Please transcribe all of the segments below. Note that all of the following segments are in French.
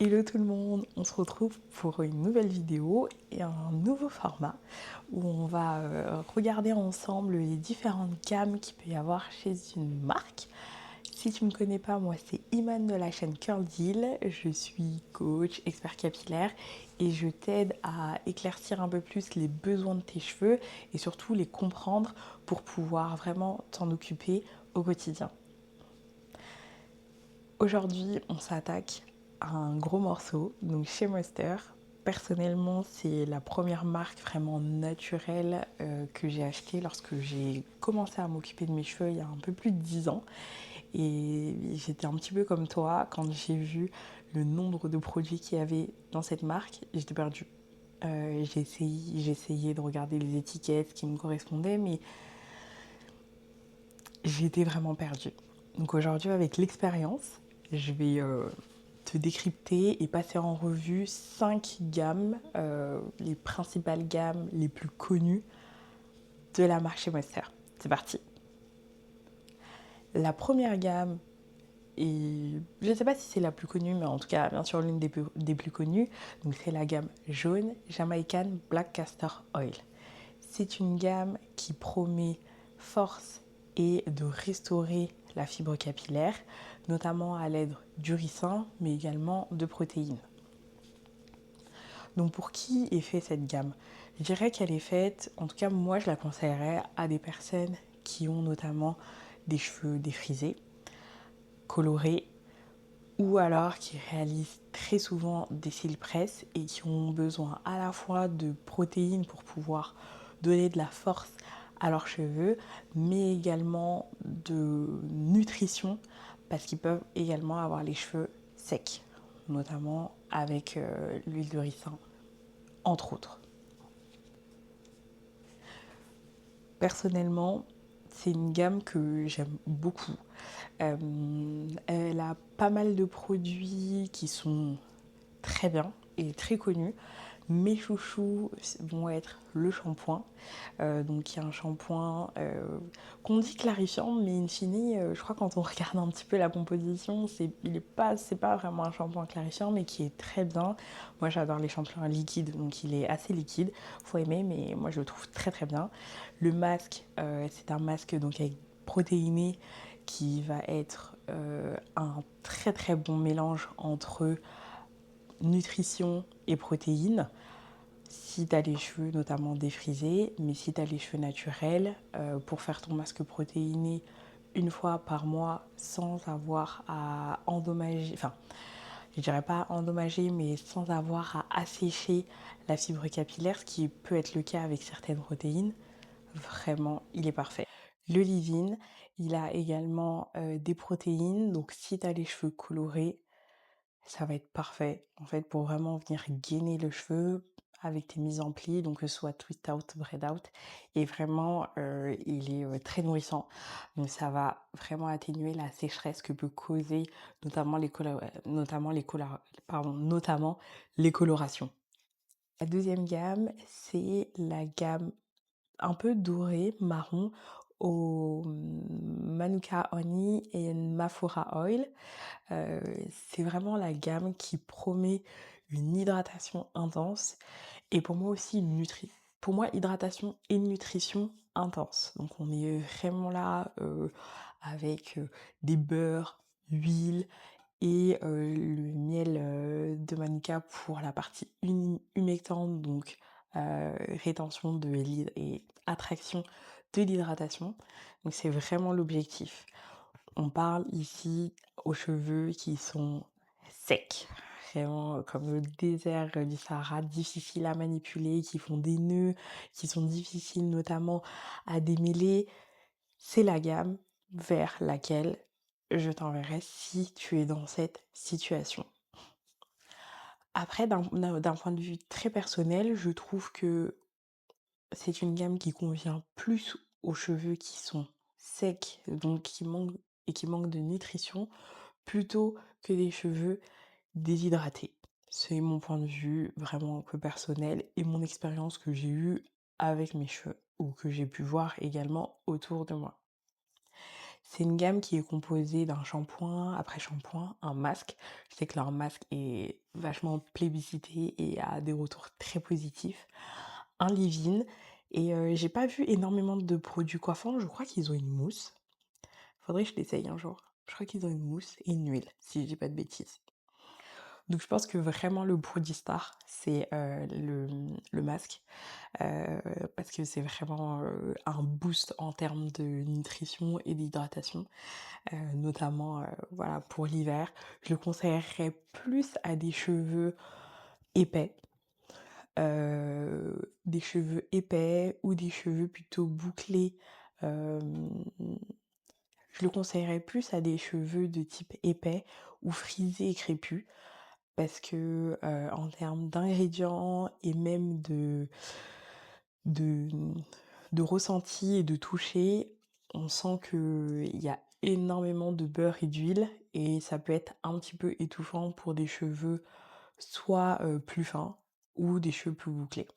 Hello tout le monde, on se retrouve pour une nouvelle vidéo et un nouveau format où on va regarder ensemble les différentes gammes qu'il peut y avoir chez une marque. Si tu ne me connais pas, moi c'est Iman de la chaîne Curl Deal, je suis coach, expert capillaire et je t'aide à éclaircir un peu plus les besoins de tes cheveux et surtout les comprendre pour pouvoir vraiment t'en occuper au quotidien. Aujourd'hui, on s'attaque à un gros morceau, donc chez Monster. Personnellement, c'est la première marque vraiment naturelle que j'ai achetée lorsque j'ai commencé à m'occuper de mes cheveux il y a un peu plus de 10 ans. Et j'étais un petit peu comme toi, quand j'ai vu le nombre de produits qu'il y avait dans cette marque, j'étais perdue. J'ai essayé de regarder les étiquettes qui me correspondaient, mais j'étais vraiment perdue. Donc aujourd'hui, avec l'expérience, je vais te décrypter et passer en revue 5 gammes, les principales gammes les plus connues de la marque chez Monster. C'est parti. La première gamme, et je ne sais pas si c'est la plus connue, mais en tout cas, bien sûr, l'une des plus connues, donc c'est la gamme jaune Jamaican Black Castor Oil. C'est une gamme qui promet force et de restaurer la fibre capillaire, notamment à l'aide du ricin, mais également de protéines. Donc pour qui est faite cette gamme? Je dirais qu'elle est faite, en tout cas moi je la conseillerais à des personnes qui ont notamment des cheveux défrisés, colorés, ou alors qui réalisent très souvent des cils presse et qui ont besoin à la fois de protéines pour pouvoir donner de la force à leurs cheveux, mais également de nutrition parce qu'ils peuvent également avoir les cheveux secs, notamment avec l'huile de ricin, entre autres. Personnellement, c'est une gamme que j'aime beaucoup. Elle a pas mal de produits qui sont très bien et très connus. Mes chouchous vont être le shampoing. Donc il y a un shampoing qu'on dit clarifiant, mais in fine, je crois quand on regarde un petit peu la composition, c'est pas vraiment un shampoing clarifiant, mais qui est très bien. Moi j'adore les shampoings liquides, donc il est assez liquide. Faut aimer, mais moi je le trouve très très bien. Le masque, c'est un masque donc avec protéiné qui va être un très très bon mélange entre nutrition et protéines. Si tu as les cheveux notamment défrisés, mais si tu as les cheveux naturels, pour faire ton masque protéiné une fois par mois sans avoir à endommager, enfin, je dirais pas endommager, mais sans avoir à assécher la fibre capillaire, ce qui peut être le cas avec certaines protéines, vraiment, il est parfait. Le leave-in, il a également des protéines, donc si tu as les cheveux colorés, ça va être parfait, en fait, pour vraiment venir gainer le cheveu avec tes mises en plis, donc que ce soit twist out, braid out. Et vraiment, il est très nourrissant. Donc ça va vraiment atténuer la sécheresse que peut causer notamment notamment les colorations. La deuxième gamme, c'est la gamme un peu doré, marron, au Manuka Honey et Mafura Oil. C'est vraiment la gamme qui promet une hydratation intense et pour moi aussi pour moi, hydratation et nutrition intense. Donc on est vraiment là avec des beurres, huile et le miel de Manuka pour la partie humectante, donc rétention et attraction de l'hydratation. Donc c'est vraiment l'objectif. On parle ici aux cheveux qui sont secs, vraiment comme le désert du Sahara, difficiles à manipuler, qui font des nœuds, qui sont difficiles notamment à démêler. C'est la gamme vers laquelle je t'enverrai si tu es dans cette situation. Après, d'un point de vue très personnel, je trouve que c'est une gamme qui convient plus aux cheveux qui sont secs, donc qui manquent de nutrition, plutôt que des cheveux déshydratés. C'est mon point de vue vraiment un peu personnel et mon expérience que j'ai eue avec mes cheveux ou que j'ai pu voir également autour de moi. C'est une gamme qui est composée d'un shampoing, après shampoing, un masque. Je sais que leur masque est vachement plébiscité et a des retours très positifs. Un leave-in et j'ai pas vu énormément de produits coiffants, je crois qu'ils ont une mousse. Faudrait que je l'essaye un jour. Je crois qu'ils ont une mousse et une huile, si je dis pas de bêtises. Donc je pense que vraiment le produit star, c'est, le masque, parce que c'est vraiment, un boost en termes de nutrition et d'hydratation, notamment, voilà, pour l'hiver. Je le conseillerais plus à des cheveux épais, ou des cheveux plutôt bouclés, hem, je le conseillerais plus à des cheveux de type épais ou frisés et crépus. Parce que, en termes d'ingrédients et même de, de ressenti et de toucher, on sent qu'il y a énormément de beurre et d'huile et ça peut être un petit peu étouffant pour des cheveux soit, plus fins ou des cheveux plus bouclés.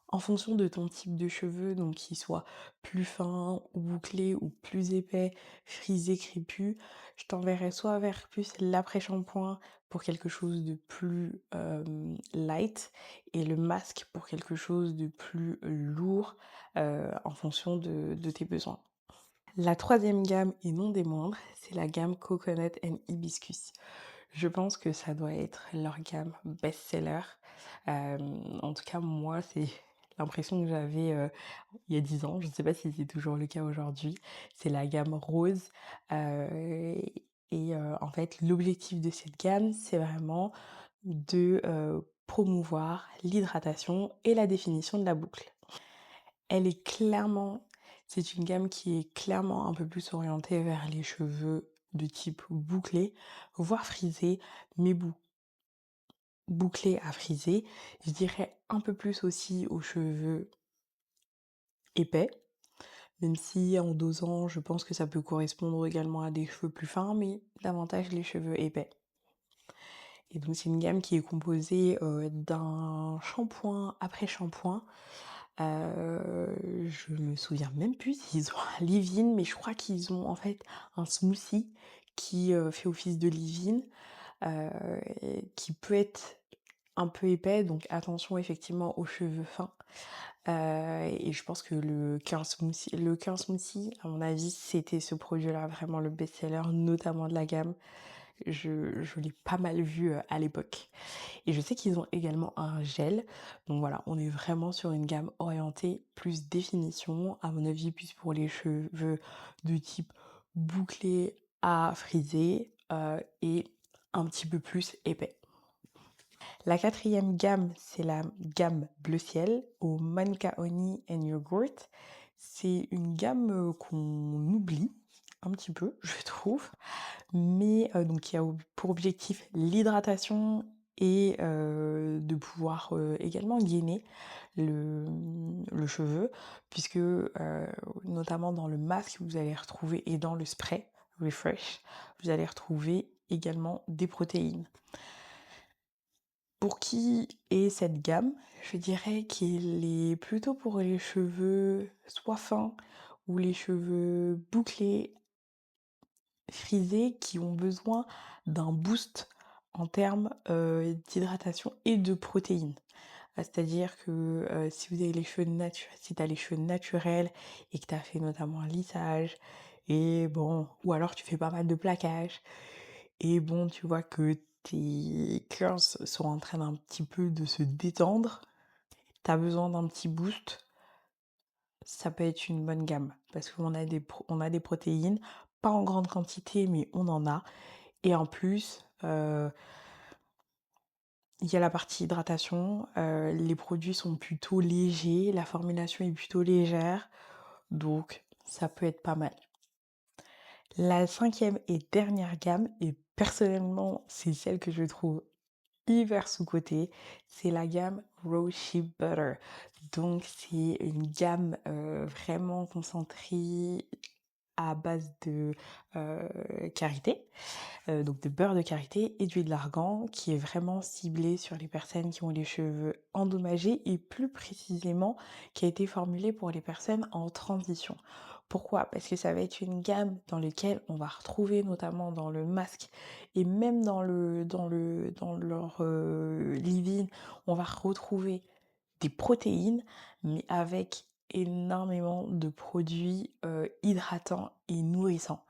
En fonction de ton type de cheveux, donc qu'ils soient plus fins ou bouclés ou plus épais, frisés, crépus, je t'enverrai soit vers plus l'après-shampoing pour quelque chose de plus light et le masque pour quelque chose de plus lourd en fonction de tes besoins. La troisième gamme, et non des moindres, c'est la gamme Coconut and Hibiscus. Je pense que ça doit être leur gamme best-seller. En tout cas, moi, c'est l'impression que j'avais il y a 10 ans. Je ne sais pas si c'est toujours le cas aujourd'hui. C'est la gamme rose. En fait, l'objectif de cette gamme, c'est vraiment de promouvoir l'hydratation et la définition de la boucle. Elle est clairement, c'est une gamme qui est clairement un peu plus orientée vers les cheveux de type bouclé, voire frisé, mais bouclé à frisé. Je dirais un peu plus aussi aux cheveux épais, même si en dosant, je pense que ça peut correspondre également à des cheveux plus fins, mais davantage les cheveux épais. Et donc c'est une gamme qui est composée d'un shampoing après shampoing. Je me souviens même plus s'ils ont un leave-in, mais je crois qu'ils ont en fait un smoothie qui fait office de leave-in, qui peut être un peu épais, donc attention effectivement aux cheveux fins. Et je pense que le curl smoothie, à mon avis, c'était ce produit-là, vraiment le best-seller, notamment de la gamme. Je l'ai pas mal vu à l'époque. Et je sais qu'ils ont également un gel. Donc voilà, on est vraiment sur une gamme orientée plus définition, à mon avis, plus pour les cheveux de type bouclé à frisé et un petit peu plus épais. La quatrième gamme, c'est la gamme Bleu Ciel au Manuka Honey and Yogurt. C'est une gamme qu'on oublie un petit peu, je trouve, mais donc qui a pour objectif l'hydratation et de pouvoir également gainer le cheveu, puisque notamment dans le masque, vous allez retrouver, et dans le spray Refresh, vous allez retrouver également des protéines. Pour qui est cette gamme? Je dirais qu'il est plutôt pour les cheveux soit fins ou les cheveux bouclés, frisés, qui ont besoin d'un boost en termes d'hydratation et de protéines. C'est-à-dire que si vous avez les cheveux si tu as les cheveux naturels et que tu as fait notamment un lissage, et bon, ou alors tu fais pas mal de plaquage, et bon, tu vois que tes curls sont en train d'un petit peu de se détendre, tu as besoin d'un petit boost, ça peut être une bonne gamme parce qu'on a on a des protéines, pas en grande quantité, mais on en a. Et en plus, il y a la partie hydratation, les produits sont plutôt légers, la formulation est plutôt légère, donc ça peut être pas mal. La cinquième et dernière gamme, et personnellement, c'est celle que je trouve hyper sous-cotée, c'est la gamme Rose Shea Butter. Donc c'est une gamme vraiment concentrée à base de karité, donc de beurre de karité et d'huile d'argan, qui est vraiment ciblée sur les personnes qui ont les cheveux endommagés et plus précisément qui a été formulée pour les personnes en transition. Pourquoi? Parce que ça va être une gamme dans lequel on va retrouver notamment dans le masque et même dans leur, leave-in, on va retrouver des protéines, mais avec énormément de produits, hydratants et nourrissants.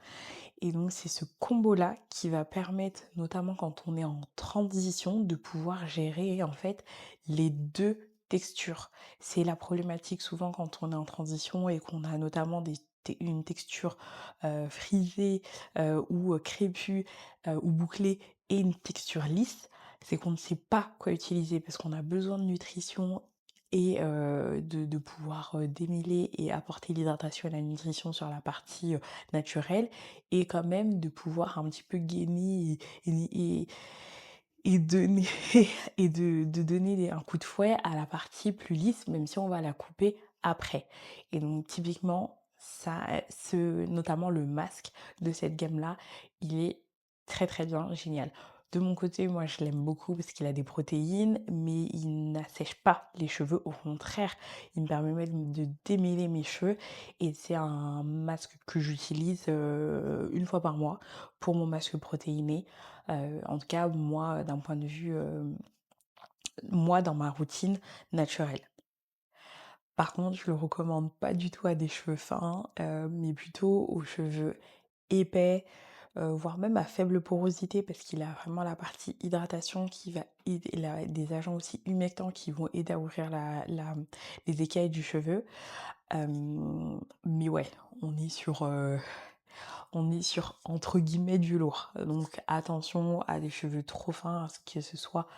Et donc c'est ce combo-là qui va permettre, notamment quand on est en transition, de pouvoir gérer en fait les 2 textures. C'est la problématique souvent quand on est en transition et qu'on a notamment une texture, frisée, ou, crépue, ou bouclée et une texture lisse, c'est qu'on ne sait pas quoi utiliser parce qu'on a besoin de nutrition et de pouvoir, démêler et apporter l'hydratation et la nutrition sur la partie, naturelle et quand même de pouvoir un petit peu gainer et et donner et de donner un coup de fouet à la partie plus lisse, même si on va la couper après. Et donc typiquement, ça, notamment le masque de cette gamme-là, il est très, très bien, génial. De mon côté, moi, je l'aime beaucoup parce qu'il a des protéines, mais il n'assèche pas les cheveux. Au contraire, il me permet même de démêler mes cheveux et c'est un masque que j'utilise, 1 fois par mois pour mon masque protéiné. En tout cas, moi, d'un point de vue, moi, dans ma routine naturelle. Par contre, je le recommande pas du tout à des cheveux fins, mais plutôt aux cheveux épais, voire même à faible porosité parce qu'il a vraiment la partie hydratation qui va aider il a des agents aussi humectants qui vont aider à ouvrir les écailles du cheveu. Mais ouais, on est sur, entre guillemets «du lourd». Donc attention à des cheveux trop fins, à ce que ce soit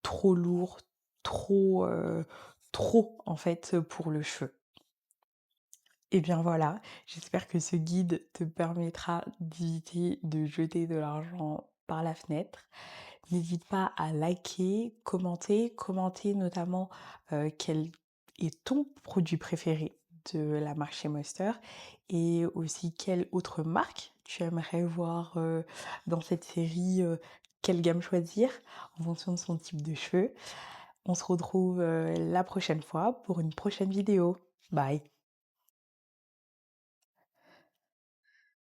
trop lourd, trop, trop en fait, pour le cheveu. Et bien voilà, j'espère que ce guide te permettra d'éviter de jeter de l'argent par la fenêtre. N'hésite pas à liker, commenter notamment, quel est ton produit préféré de la marque Shea Moisture et aussi quelle autre marque tu aimerais voir, dans cette série, quelle gamme choisir en fonction de son type de cheveux. On se retrouve, la prochaine fois pour une prochaine vidéo. Bye.